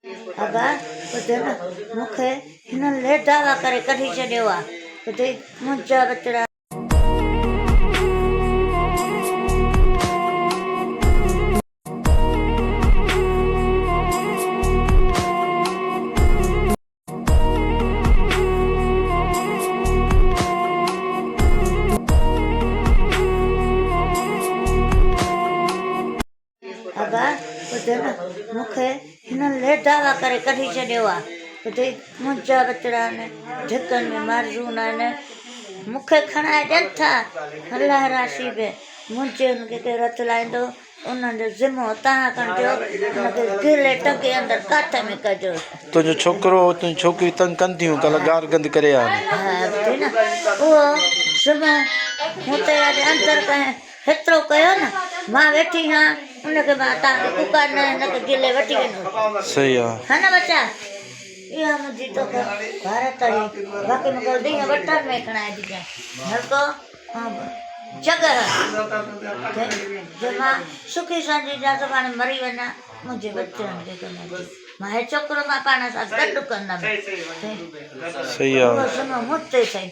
अबा ॿुध न मूंखे हिन लेटावा करे कढी छॾियो आहे ॿुधई मुंहिंजा बचड़ा अबा ॿुध न मूंखे हिन लेटावा करे कढी छॾियो आहे ॿुधई मुंहिंजा बचड़ा आहिनि ढिकनि में मारज़ून आहिनि मूंखे खणाए ॾियनि था अलाह राशि बि मुंहिंजे हुनखे केरु हथु लाहींदो उन्हनि जो ज़िमो तव्हां खणिजो हुनखे गिले टके अंदरि काठ में कजो। तुंहिंजो छोकिरो तुंहिंजी छोकिरी तंग कनि थियूं त गार गंद करे आ हा ॿुधे न उहो ज़िमो मूं त अंदरि कंहिं हेतिरो कयो न मां वेठी आहियां उनखे मां तव्हांखे कुकर न हिनखे गिले वठी वेंदो सही आहे हा न बच्चा इहा मुंहिंजी तोखे भारत हुई बाक़ी मूंखे ॾींहं वठण में खणाए ॾिजांइ हल्को जॻह जो मां सुखी संदी जा सुभाणे मरी वञा मुंहिंजे बच्चनि खे कमु मां हे छोकिरो मां पाण सां गॾु कंदमि सही आहे उहो सुनो मुझ ते सही